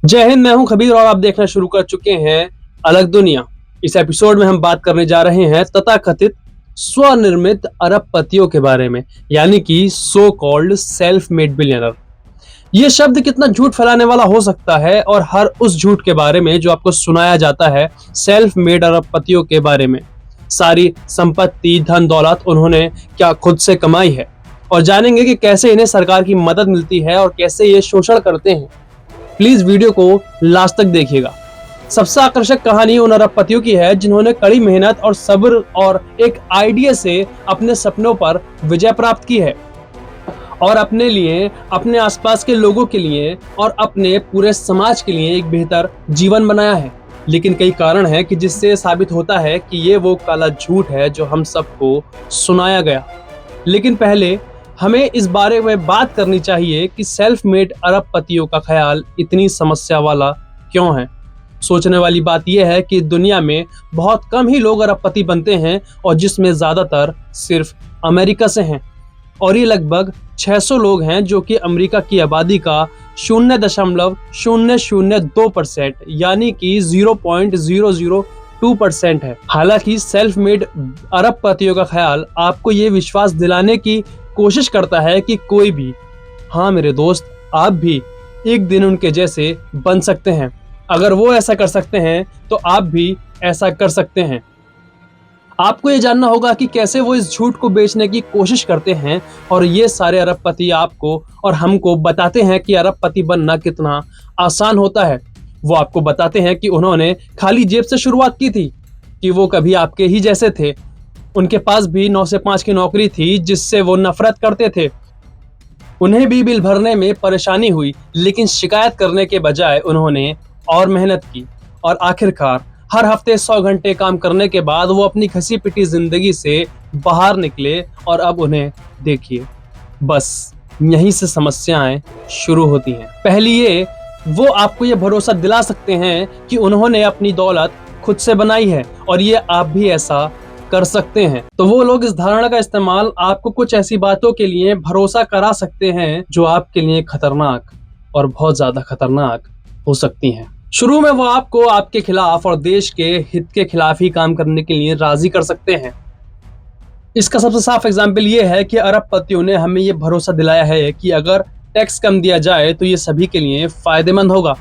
जय हिंद। मैं हूं खबीर और आप देखना शुरू कर चुके हैं अलग दुनिया। इस एपिसोड में हम बात करने जा रहे हैं तथाकथित स्वनिर्मित अरबपतियों के बारे में, यानी कि so called self made billionaire. ये शब्द कितना झूठ फैलाने वाला हो सकता है, और हर उस झूठ के बारे में जो आपको सुनाया जाता है सेल्फ मेड अरबपतियों के बारे में। सारी संपत्ति, धन दौलत उन्होंने क्या खुद से कमाई है, और जानेंगे कि कैसे इन्हें सरकार की मदद मिलती है और कैसे ये शोषण करते हैं। प्लीज वीडियो को लास्ट तक देखिएगा। सबसे आकर्षक कहानी उन अरबपतियों की है जिन्होंने कड़ी मेहनत और सब्र और एक आइडिया से अपने सपनों पर विजय प्राप्त की है, और अपने लिए, अपने आसपास के लोगों के लिए और अपने पूरे समाज के लिए एक बेहतर जीवन बनाया है। लेकिन कई कारण हैं कि जिससे साबित होता है कि ये वो काला झूठ है जो हम सबको सुनाया गया। लेकिन पहले हमें इस बारे में बात करनी चाहिए कि सेल्फ मेड अरबपतियों का ख्याल इतनी समस्या वाला क्यों है। सोचने वाली बात यह है कि दुनिया में बहुत कम ही लोग अरबपति बनते हैं, और जिसमें ज्यादातर सिर्फ अमेरिका से हैं। और ये लगभग 600 लोग हैं जो कि अमेरिका की आबादी का 0.002% यानी कि 0.002% है। हालांकि सेल्फ मेड अरबपतियों का ख्याल आपको ये विश्वास दिलाने की कोशिश करता है कि कोई भी, हाँ मेरे दोस्त, आप भी एक दिन उनके जैसे बन सकते हैं। अगर वो ऐसा कर सकते हैं तो आप भी ऐसा कर सकते हैं। आपको ये जानना होगा कि कैसे वो इस झूठ को बेचने की कोशिश करते हैं, और ये सारे अरबपति आपको और हमको बताते हैं कि अरबपति बनना कितना आसान होता है। वो आपको बताते हैं कि उन्होंने खाली जेब से शुरुआत की थी, कि वो कभी आपके ही जैसे थे। उनके पास भी 9 से 5 की नौकरी थी जिससे वो नफरत करते थे। उन्हें भी बिल भरने में परेशानी हुई, लेकिन शिकायत करने के बजाय उन्होंने और मेहनत की, और आखिरकार हर हफ्ते 100 घंटे काम करने के बाद वो अपनी घसी पिटी जिंदगी से बाहर निकले। और अब उन्हें देखिए, बस यहीं से समस्याएं शुरू होती हैं। पहली ये, वो आपको ये भरोसा दिला सकते हैं कि उन्होंने अपनी दौलत खुद से बनाई है और ये आप भी ऐसा कर सकते हैं। तो वो लोग इस धारणा का इस्तेमाल आपको कुछ ऐसी बातों के लिए भरोसा करा सकते हैं जो आपके लिए खतरनाक और बहुत ज्यादा खतरनाक हो सकती हैं। शुरू में वो आपको आपके खिलाफ और देश के हित के खिलाफ ही काम करने के लिए राजी कर सकते हैं। इसका सबसे साफ एग्जाम्पल ये है कि अरबपतियों ने हमें ये भरोसा दिलाया है कि अगर टैक्स कम दिया जाए तो ये सभी के लिए फायदेमंद होगा।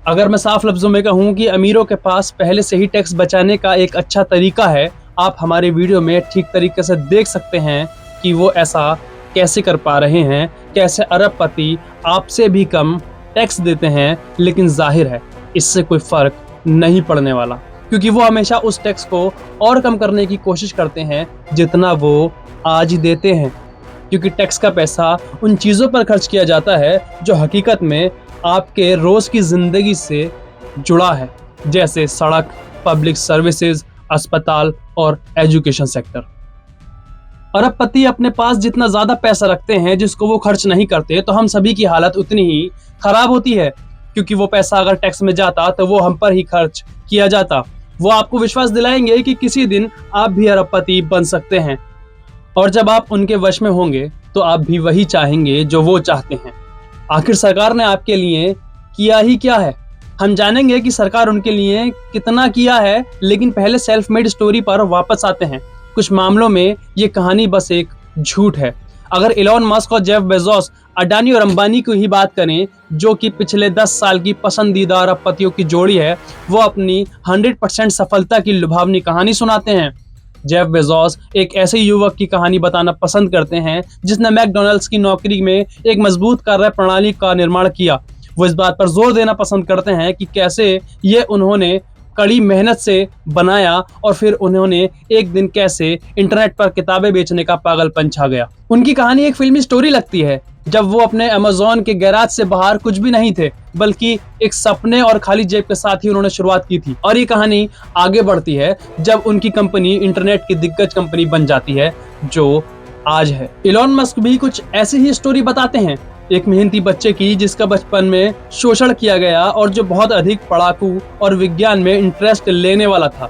अगर मैं साफ लफ्जों में कहूँ कि अमीरों के पास पहले से ही टैक्स बचाने का एक अच्छा तरीका है, आप हमारे वीडियो में ठीक तरीके से देख सकते हैं कि वो ऐसा कैसे कर पा रहे हैं। कैसे अरबपति आपसे भी कम टैक्स देते हैं, लेकिन जाहिर है इससे कोई फर्क नहीं पड़ने वाला, क्योंकि वो हमेशा उस टैक्स को और कम करने की कोशिश करते हैं जितना वो आज देते हैं। क्योंकि टैक्स का पैसा उन चीज़ों पर खर्च किया जाता है जो हकीकत में आपके रोज़ की ज़िंदगी से जुड़ा है, जैसे सड़क, पब्लिक सर्विसेज, अस्पताल और एजुकेशन सेक्टर। अरबपति अपने पास जितना ज्यादा पैसा रखते हैं जिसको वो खर्च नहीं करते, तो हम सभी की हालत उतनी ही खराब होती है, क्योंकि वो पैसा अगर टैक्स में जाता तो वो हम पर ही खर्च किया जाता। वो आपको विश्वास दिलाएंगे कि किसी दिन आप भी अरबपति बन सकते हैं, और जब आप उनके वश में होंगे तो आप भी वही चाहेंगे जो वो चाहते हैं। आखिर सरकार ने आपके लिए किया ही क्या है, हम जानेंगे कि सरकार उनके लिए कितना किया है। लेकिन पहले सेल्फ मेड स्टोरी पर वापस आते हैं। कुछ मामलों में ये कहानी बस एक झूठ है। अगर इलॉन मस्क और जेफ बेजोस, अडानी और अंबानी की ही बात करें, जो कि पिछले 10 साल की पसंदीदा अरबपतियों की जोड़ी है, वो अपनी 100% सफलता की लुभावनी कहानी सुनाते हैं। जेफ बेजोस एक ऐसे युवक की कहानी बताना पसंद करते हैं जिसने मैकडॉनल्ड्स की नौकरी में एक मजबूत कार्य प्रणाली का निर्माण किया। वो इस बात पर जोर देना पसंद करते हैं कि कैसे ये उन्होंने कड़ी मेहनत से बनाया, और फिर उन्होंने एक दिन कैसे इंटरनेट पर किताबें बेचने का पागलपन छा गया। उनकी कहानी एक फिल्मी स्टोरी लगती है, जब वो अपने अमेज़न के गैराज से बाहर कुछ भी नहीं थे, बल्कि एक सपने और खाली जेब के साथ ही उन्होंने शुरुआत की थी। और ये कहानी आगे बढ़ती है जब उनकी कंपनी इंटरनेट की दिग्गज कंपनी बन जाती है जो आज है। इलॉन मस्क भी कुछ ऐसी ही स्टोरी बताते हैं, एक मेहनती बच्चे की जिसका बचपन में शोषण किया गया और जो बहुत अधिक पढ़ाकू और विज्ञान में इंटरेस्ट लेने वाला था,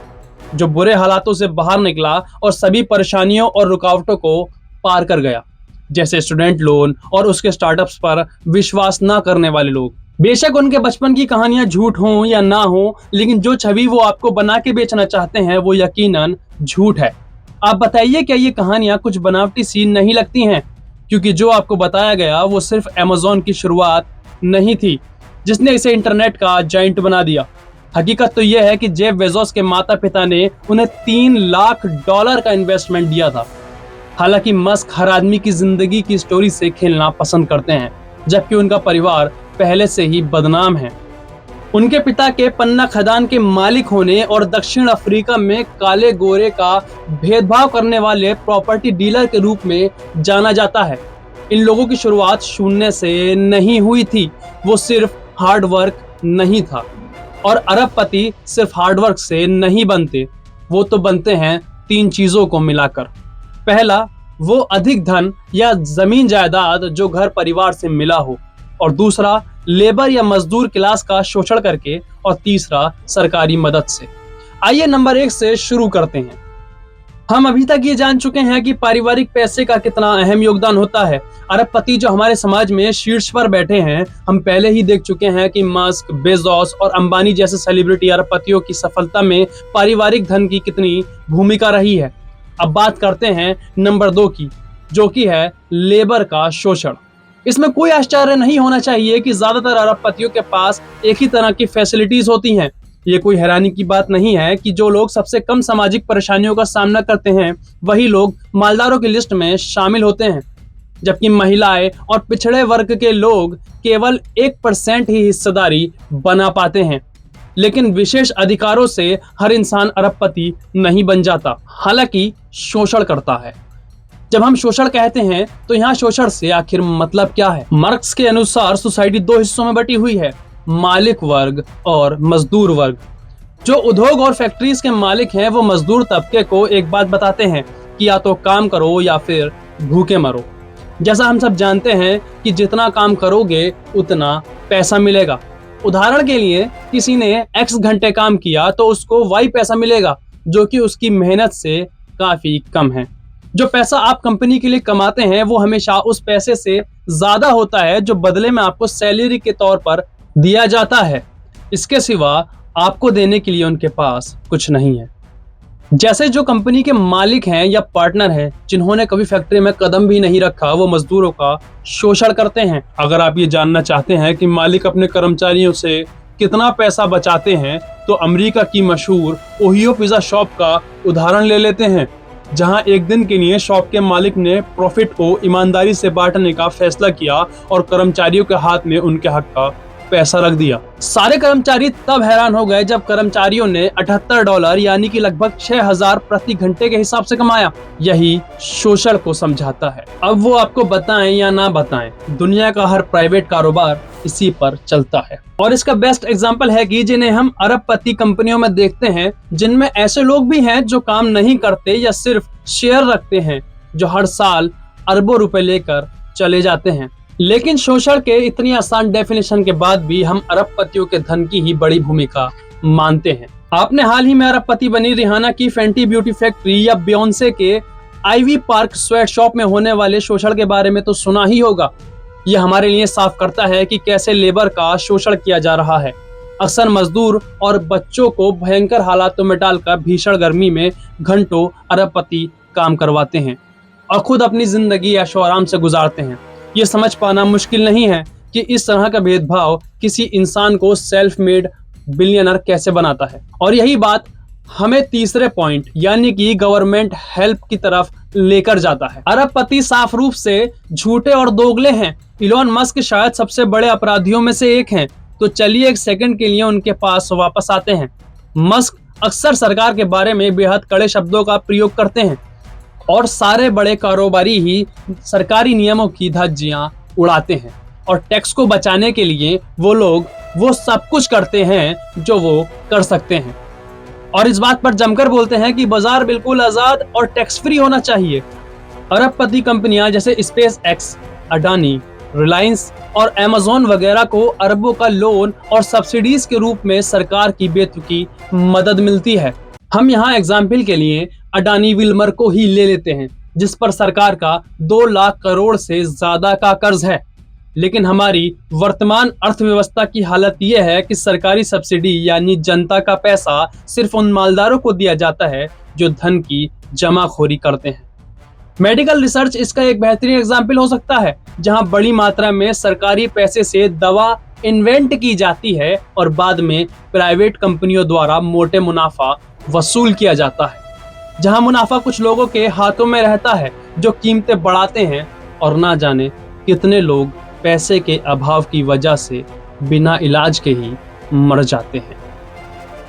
जो बुरे हालातों से बाहर निकला और सभी परेशानियों और रुकावटों को पार कर गया, जैसे स्टूडेंट लोन और उसके स्टार्टअप्स पर विश्वास न करने वाले लोग। बेशक उनके बचपन की कहानियां झूठ हों या ना हो, लेकिन जो छवि वो आपको बना के बेचना चाहते हैं वो यकीनन झूठ है। आप बताइए, क्या ये कहानियां कुछ बनावटी सीन नहीं लगती हैं? क्योंकि जो आपको बताया गया वो सिर्फ अमेज़न की शुरुआत नहीं थी, जिसने इसे इंटरनेट का जायंट बना दिया। हकीकत तो यह है कि जेफ बेजोस के माता-पिता ने उन्हें $3 लाख का इन्वेस्टमेंट दिया था। हालांकि मस्क हर आदमी की जिंदगी की स्टोरी से खेलना पसंद करते हैं, जबकि उनका परिवार पहले से ही बदनाम है। उनके पिता के पन्ना खदान के मालिक होने और दक्षिण अफ्रीका में काले गोरे का भेदभाव करने वाले प्रॉपर्टी डीलर के रूप में जाना जाता है। इन लोगों की शुरुआत शून्य से नहीं हुई थी, वो सिर्फ हार्ड वर्क नहीं था। और अरबपति सिर्फ हार्ड वर्क से नहीं बनते, वो तो बनते हैं तीन चीजों को मिलाकर। पहला, वो अधिक धन या जमीन जायदाद जो घर परिवार से मिला हो, और दूसरा, लेबर या मजदूर क्लास का शोषण करके, और तीसरा, सरकारी मदद से। आइए नंबर 1 से शुरू करते हैं। हम अभी तक ये जान चुके हैं कि पारिवारिक पैसे का कितना अहम योगदान होता है। अरबपति जो हमारे समाज में शीर्ष पर बैठे हैं, हम पहले ही देख चुके हैं कि मस्क, बेजोस और अंबानी जैसे सेलिब्रिटी अरबपतियों की सफलता में पारिवारिक धन की कितनी भूमिका रही है। अब बात करते हैं नंबर 2 की, जो कि है लेबर का शोषण। इसमें कोई आश्चर्य नहीं होना चाहिए कि ज्यादातर अरबपतियों के पास एक ही तरह की फैसिलिटीज होती हैं। ये कोई हैरानी की बात नहीं है कि जो लोग सबसे कम सामाजिक परेशानियों का सामना करते हैं, वही लोग मालदारों की लिस्ट में शामिल होते हैं, जबकि महिलाएं और पिछड़े वर्ग के लोग केवल 1% ही हिस्सेदारी बना पाते हैं। लेकिन विशेष अधिकारों से हर इंसान अरबपति नहीं बन जाता, हालांकि शोषण करता है। जब हम शोषण कहते हैं तो यहाँ शोषण से आखिर मतलब क्या है? मार्क्स के अनुसार सोसाइटी 2 हिस्सों में बटी हुई है, मालिक वर्ग और मजदूर वर्ग। जो उद्योग और फैक्ट्रीज के मालिक हैं वो मजदूर तबके को एक बात बताते हैं कि या तो काम करो या फिर भूखे मरो। जैसा हम सब जानते हैं कि जितना काम करोगे उतना पैसा मिलेगा। उदाहरण के लिए, किसी ने X घंटे काम किया तो उसको Y पैसा मिलेगा, जो कि उसकी मेहनत से काफी कम है। जो पैसा आप कंपनी के लिए कमाते हैं वो हमेशा उस पैसे से ज्यादा होता है जो बदले में आपको सैलरी के तौर पर दिया जाता है। इसके सिवा आपको देने के लिए उनके पास कुछ नहीं है। जैसे जो कंपनी के मालिक हैं या पार्टनर हैं जिन्होंने कभी फैक्ट्री में कदम भी नहीं रखा, वो मजदूरों का शोषण करते हैं। अगर आप ये जानना चाहते हैं कि मालिक अपने कर्मचारियों से कितना पैसा बचाते हैं, तो अमेरिका की मशहूर ओहियो पिज्जा शॉप का उदाहरण ले लेते हैं, जहां एक दिन के लिए शॉप के मालिक ने प्रॉफिट को ईमानदारी से बांटने का फैसला किया और कर्मचारियों के हाथ में उनके हक का पैसा रख दिया। सारे कर्मचारी तब हैरान हो गए जब कर्मचारियों ने $78 यानी कि लगभग 6000 प्रति घंटे के हिसाब से कमाया। यही शोषण को समझाता है। अब वो आपको बताएं या ना बताएं, दुनिया का हर प्राइवेट कारोबार इसी पर चलता है। और इसका बेस्ट एग्जांपल है कि जिन्हें हम अरबपति कंपनियों में देखते हैं, जिनमें ऐसे लोग भी हैं जो काम नहीं करते या सिर्फ शेयर रखते हैं, जो हर साल अरबों रुपए लेकर चले जाते हैं। लेकिन शोषण के इतनी आसान डेफिनेशन के बाद भी हम अरबपतियों के धन की ही बड़ी भूमिका मानते हैं। आपने हाल ही में अरबपति बनी रिहाना की फैंटी ब्यूटी फैक्ट्री या बियोंसे के आईवी पार्क स्वेट शॉप में होने वाले शोषण के बारे में तो सुना ही होगा। यह हमारे लिए साफ करता है कि कैसे लेबर का शोषण किया जा रहा है। अक्सर मजदूर और बच्चों को भयंकर हालातों में डालकर भीषण गर्मी में घंटों अरबपति काम करवाते हैं और खुद अपनी जिंदगी ऐशो आराम से गुजारते हैं। ये समझ पाना मुश्किल नहीं है कि इस तरह का भेदभाव किसी इंसान को सेल्फ मेड बिलियनर कैसे बनाता है। और यही बात हमें तीसरे पॉइंट यानी कि गवर्नमेंट हेल्प की तरफ लेकर जाता है। अरबपति साफ रूप से झूठे और दोगले हैं। इलॉन मस्क शायद सबसे बड़े अपराधियों में से एक हैं। तो चलिए एक सेकंड के लिए उनके पास वापस आते हैं। मस्क अक्सर सरकार के बारे में बेहद कड़े शब्दों का प्रयोग करते हैं और सारे बड़े कारोबारी ही सरकारी नियमों की धज्जियां उड़ाते हैं और टैक्स को बचाने के लिए वो सब कुछ करते हैं जो वो कर सकते हैं और इस बात पर जमकर बोलते हैं कि बाजार बिल्कुल आजाद और टैक्स फ्री होना चाहिए। अरबपति कंपनियां जैसे स्पेस एक्स, अडानी, रिलायंस और अमेज़न वगैरह को अरबों का लोन और सब्सिडीज के रूप में सरकार की बेतुकी मदद मिलती है। हम यहाँ एग्जाम्पल के लिए अडानी विल्मर को ही ले लेते हैं, जिस पर सरकार का 2 लाख करोड़ से ज्यादा का कर्ज है। लेकिन हमारी वर्तमान अर्थव्यवस्था की हालत यह है कि सरकारी सब्सिडी यानी जनता का पैसा सिर्फ उन मालदारों को दिया जाता है जो धन की जमाखोरी करते हैं। मेडिकल रिसर्च इसका एक बेहतरीन एग्जाम्पल हो सकता है, जहां बड़ी मात्रा में सरकारी पैसे से दवा इन्वेंट की जाती है और बाद में प्राइवेट कंपनियों द्वारा मोटे मुनाफा वसूल किया जाता है। जहां मुनाफा कुछ लोगों के हाथों में रहता है जो कीमतें बढ़ाते हैं और ना जाने कितने लोग पैसे के अभाव की वजह से बिना इलाज के ही मर जाते हैं।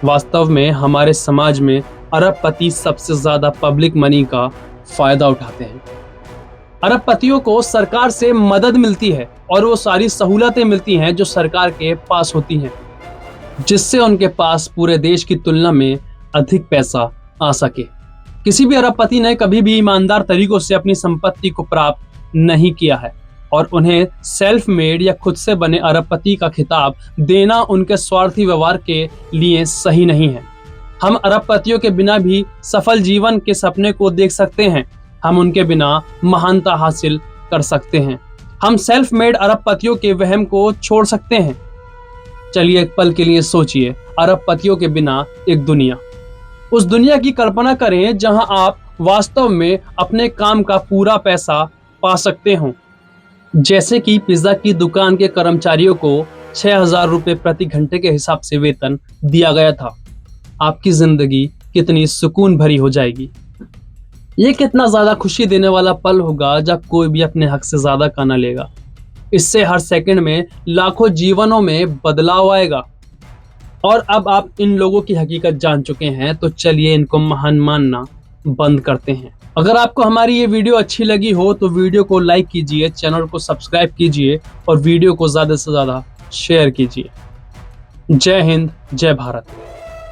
वास्तव में हमारे समाज में अरबपति सबसे ज्यादा पब्लिक मनी का फायदा उठाते हैं। अरबपतियों को सरकार से मदद मिलती है और वो सारी सहूलतें मिलती हैं जो सरकार के पास होती हैं, जिससे उनके पास पूरे देश की तुलना में अधिक पैसा आ सके। किसी भी अरबपति ने कभी भी ईमानदार तरीकों से अपनी संपत्ति को प्राप्त नहीं किया है और उन्हें सेल्फ मेड या खुद से बने अरबपति का खिताब देना उनके स्वार्थी व्यवहार के लिए सही नहीं है। हम अरबपतियों के बिना भी सफल जीवन के सपने को देख सकते हैं। हम उनके बिना महानता हासिल कर सकते हैं। हम सेल्फ मेड अरबपतियों के वहम को छोड़ सकते हैं। चलिए एक पल के लिए सोचिए, अरबपतियों के बिना एक दुनिया। उस दुनिया की कल्पना करें जहां आप वास्तव में अपने काम का पूरा पैसा पा सकते हो। जैसे कि पिज्जा की दुकान के कर्मचारियों को 6,000 रुपए प्रति घंटे के हिसाब से वेतन दिया गया था। आपकी जिंदगी कितनी सुकून भरी हो जाएगी। ये कितना ज्यादा खुशी देने वाला पल होगा जब कोई भी अपने हक से ज्यादा का ना लेगा। इससे हर सेकंड में लाखों जीवनों में बदलाव आएगा। और अब आप इन लोगों की हकीकत जान चुके हैं, तो चलिए इनको महान मानना बंद करते हैं। अगर आपको हमारी ये वीडियो अच्छी लगी हो तो वीडियो को लाइक कीजिए, चैनल को सब्सक्राइब कीजिए और वीडियो को ज्यादा से ज्यादा शेयर कीजिए। जय हिंद, जय भारत।